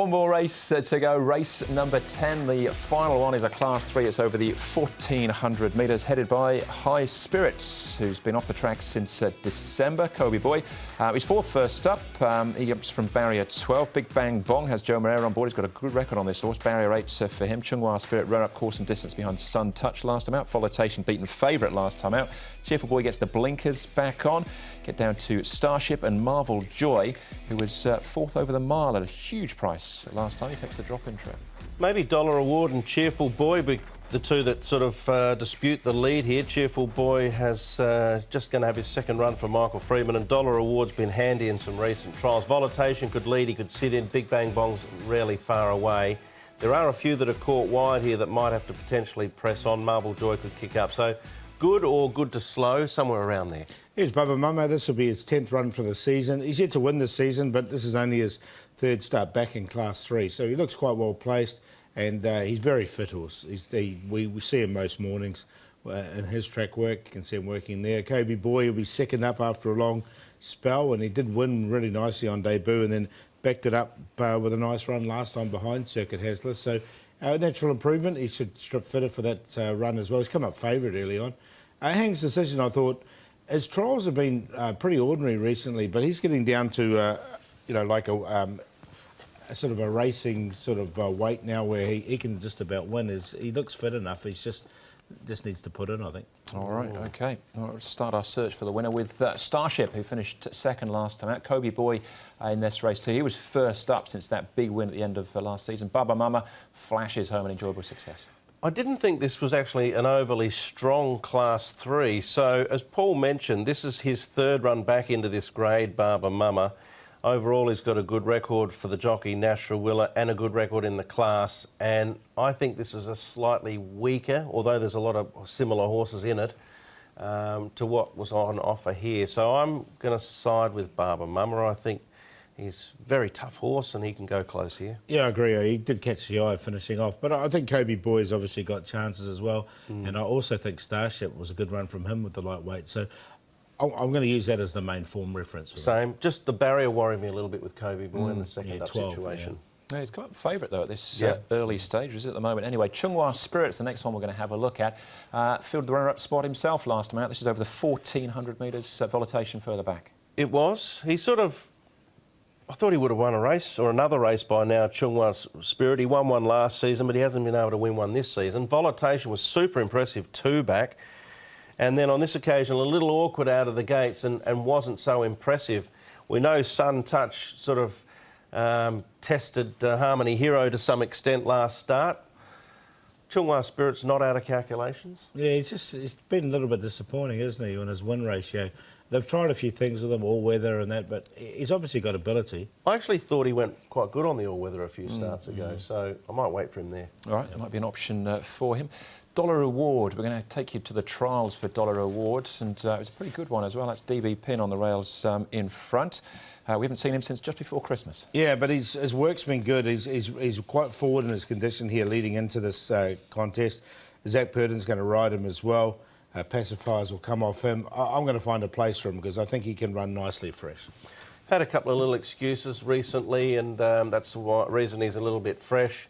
One more race to go. Race number 10. The final one is a Class 3. It's over the 1,400 metres, headed by High Spirits, who's been off the track since December. Kobe Boy, he's fourth first up. He jumps from barrier 12. Big Bang Bong has Joe Moreira on board. He's got a good record on this horse. Barrier 8 for him. Chunghwa Spirit ran up course and distance behind Sun Touch last time out. Flotation beaten favourite last time out. Cheerful Boy gets the blinkers back on. Get down to Starship and Marvel Joy, who was fourth over the mile at a huge price last time. He takes the drop-in trip. Maybe Dollar Award and Cheerful Boy be the two that sort of dispute the lead here. Cheerful Boy has just going to have his second run for Michael Freeman, and Dollar Award's been handy in some recent trials. Volatation could lead, he could sit in. Big Bang Bong's rarely far away. There are a few that are caught wide here that might have to potentially press on. Marble Joy could kick up. So good or good to slow, somewhere around there. Here's Bubba Mummo. This will be his 10th run for the season. He's yet to win this season, but this is only his third start back in Class 3. So he looks quite well placed, and he's very fit horse. We see him most mornings in his track work. You can see him working there. Kobe Boy will be second up after a long spell, and he did win really nicely on debut and then backed it up with a nice run last time behind Circuit Hasler. So natural improvement. He should strip fitter for that run as well. He's come up favourite early on. Hang's Decision, I thought, his trials have been pretty ordinary recently, but he's getting down to, like a sort of a racing sort of weight now where he can just about win. He looks fit enough. He's just needs to put in, I think. All right, OK. We'll start our search for the winner with Starship, who finished second last time out. Kobe Boy in this race too. He was first up since that big win at the end of last season. Bubba Mummo flashes home an enjoyable success. I didn't think this was actually an overly strong Class 3. So, as Paul mentioned, this is his third run back into this grade, Bubba Mummo. Overall, he's got a good record for the jockey, Nash Rawiller, and a good record in the class. And I think this is a slightly weaker, although there's a lot of similar horses in it, to what was on offer here. So I'm going to side with Bubba Mummo. I think he's a very tough horse and he can go close here. Yeah, I agree. He did catch the eye finishing off. But I think Kobe Boy's obviously got chances as well. And I also think Starship was a good run from him with the lightweight. So I'm going to use that as the main form reference. Same. Just the barrier worried me a little bit with Kobe Boy in the second up 12, situation. Yeah, he's come up favourite, though, at this early stage, is it, at the moment? Anyway, Chunghwa Spirit's the next one we're going to have a look at. Filled the runner-up spot himself last time out. This is over the 1,400 metres, volatation further back. It was. He sort of... I thought he would have won a race or another race by now, Chunghwa Spirit. He won one last season, but he hasn't been able to win one this season. Volatation was super impressive, two back. And then on this occasion, a little awkward out of the gates and wasn't so impressive. We know Sun Touch sort of tested Harmony Hero to some extent last start. Chunghwa Spirit's not out of calculations. Yeah, it's been a little bit disappointing, isn't he, on his win ratio. They've tried a few things with him, all-weather and that, but he's obviously got ability. I actually thought he went quite good on the all-weather a few starts ago, so I might wait for him there. All right, that might be an option for him. Dollar Award, we're going to take you to the trials for Dollar Awards, and it was a pretty good one as well. That's DB Pin on the rails in front. We haven't seen him since just before Christmas. Yeah, but his work's been good. He's quite forward in his condition here leading into this contest. Zach Purden's going to ride him as well. Pacifiers will come off him. I'm going to find a place for him because I think he can run nicely fresh. Had a couple of little excuses recently, and that's the reason he's a little bit fresh.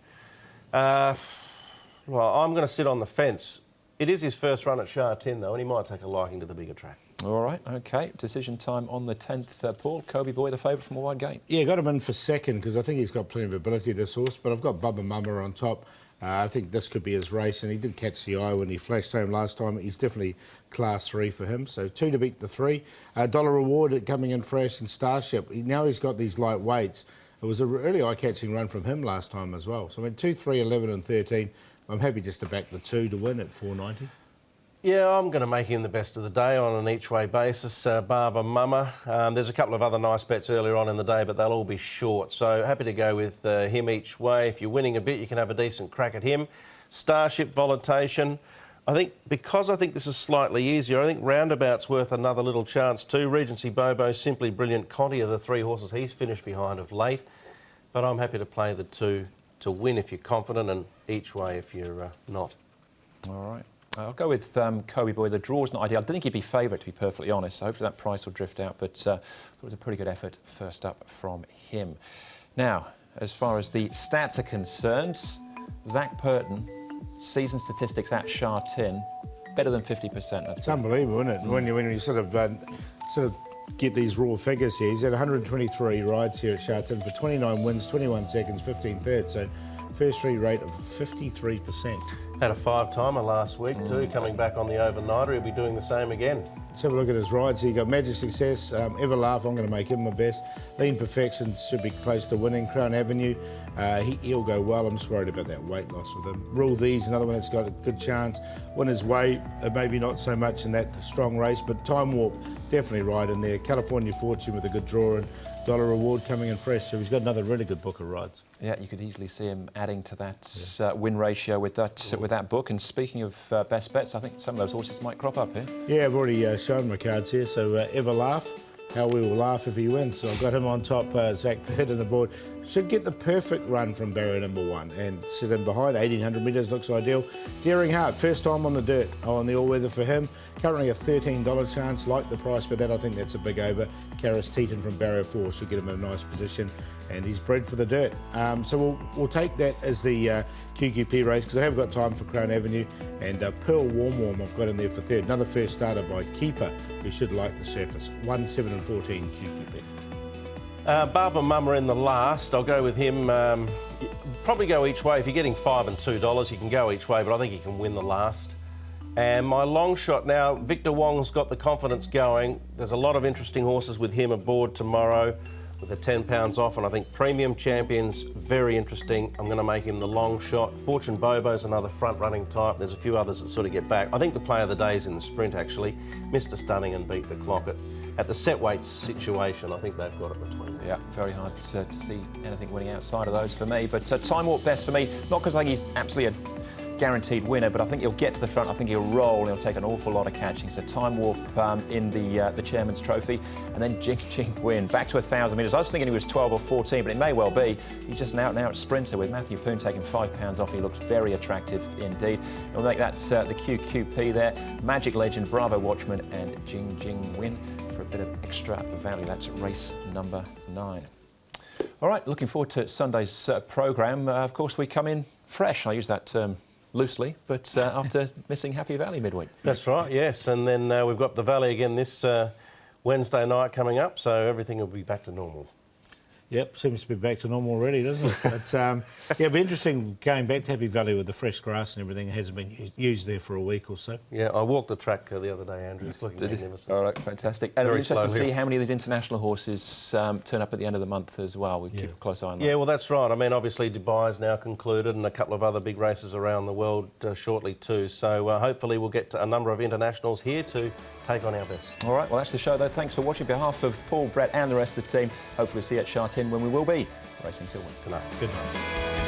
Well, I'm going to sit on the fence. It is his first run at Sha Tin, though, and he might take a liking to the bigger track. All right, OK. Decision time on the 10th, Paul. Kobe Boy, the favourite from a wide gate. Yeah, got him in for second because I think he's got plenty of ability, this horse, but I've got Bubba Mummo on top. I think this could be his race, and he did catch the eye when he flashed home last time. He's definitely Class 3 for him. So 2 to beat the 3. Dollar Reward coming in fresh, and Starship. Now he's got these light weights. It was a really eye-catching run from him last time as well. So I went 2, 3, 11 and 13. I'm happy just to back the 2 to win at 490. Yeah, I'm going to make him the best of the day on an each-way basis, Bubba Mummo. There's a couple of other nice bets earlier on in the day, but they'll all be short. So happy to go with him each way. If you're winning a bit, you can have a decent crack at him. Starship, Volatation. Because I think this is slightly easier, I think Roundabout's worth another little chance too. Regency Bobo, Simply Brilliant, Conti are the 3 horses he's finished behind of late. But I'm happy to play the 2 to win if you're confident, and each way if you're not. All right. I'll go with Kobe Boy. The draw's not ideal. I didn't think he'd be favourite, to be perfectly honest. So hopefully that price will drift out. But it was a pretty good effort first up from him. Now, as far as the stats are concerned. Zach Purton, season statistics at Sha Tin, better than 50%. It's unbelievable, isn't it? When you sort of get these raw figures here. He's had 123 rides here at Sha Tin for 29 wins, 21 seconds, 15 thirds. So first three rate of 53%. Had a 5-timer last week too, coming back on the overnighter. He'll be doing the same again. Let's have a look at his rides. He got Magic Success, Ever Laugh, I'm going to make him my best. Lean Perfection should be close to winning. Crown Avenue, he'll go well. I'm just worried about that weight loss with him. Rule These, another one that's got a good chance. Winner's Way, maybe not so much in that strong race, but Time Warp, definitely right in there. California Fortune with a good draw and dollar reward coming in fresh. So he's got another really good book of rides. Yeah, you could easily see him adding to that win ratio with that book. And speaking of best bets, I think some of those horses might crop up here. Yeah, I've already shown my cards here. So Ever Laugh, how we will laugh if he wins. So I've got him on top, Zach Purton on the board. Should get the perfect run from barrier number 1 and sit in behind. 1,800 metres looks ideal. Daring Heart, first time on the dirt, on the all-weather for him. Currently a $13 chance, like the price, but that I think that's a big over. Karis Teton from barrier 4 should get him in a nice position, and he's bred for the dirt. So we'll take that as the QQP race, because I have got time for Crown Avenue, and Pearl Warm I've got in there for third. Another first starter by Keeper, who should like the surface. 1, 7 and 14 QQP. Barbara Mummer in the last. I'll go with him. Probably go each way. If you're getting $5 and $2, you can go each way, but I think he can win the last. And my long shot now, Victor Wong's got the confidence going. There's a lot of interesting horses with him aboard tomorrow with the £10 off, and I think Premium Champion's very interesting. I'm going to make him the long shot. Fortune Bobo's another front-running type. There's a few others that sort of get back. I think the play of the day is in the sprint, actually. Mr. Stunning and Beat the Clock at the set weight situation. I think they've got it between them. Yeah, very hard to see anything winning outside of those for me. But Time Warp best for me, not because I think he's absolutely a guaranteed winner, but I think he'll get to the front. I think he'll roll. He'll take an awful lot of catching. So Time Warp in the Chairman's Trophy, and then Jing Jing Win back to 1,000 metres. I was thinking he was 12 or 14, but it may well be. He's just an out-and-out sprinter with Matthew Poon taking £5 off. He looks very attractive indeed. We'll make that the QQP there. Magic Legend, Bravo Watchman, and Jing Jing Win for a bit of extra value. That's race number 9. All right, looking forward to Sunday's programme. Of course, we come in fresh. I use that term loosely, but after missing Happy Valley midweek. That's right, yes. And then we've got the Valley again this Wednesday night coming up, so everything will be back to normal. Yep, seems to be back to normal already, doesn't it? But, yeah, it'll be interesting going back to Happy Valley with the fresh grass and everything. It hasn't been used there for a week or so. Yeah, I walked the track the other day, Andrew. It's looking magnificent. All right, fantastic. And it'll be interesting to see how many of these international horses turn up at the end of the month as well. We'll keep a close eye on that. Yeah, well, that's right. I mean, obviously, Dubai's now concluded and a couple of other big races around the world shortly too. So hopefully we'll get a number of internationals here to take on our best. All right, well, that's the show, though. Thanks for watching. On behalf of Paul, Brett and the rest of the team, hopefully we'll see you at Sha Tin when we will be racing till 1. Good night. Good night.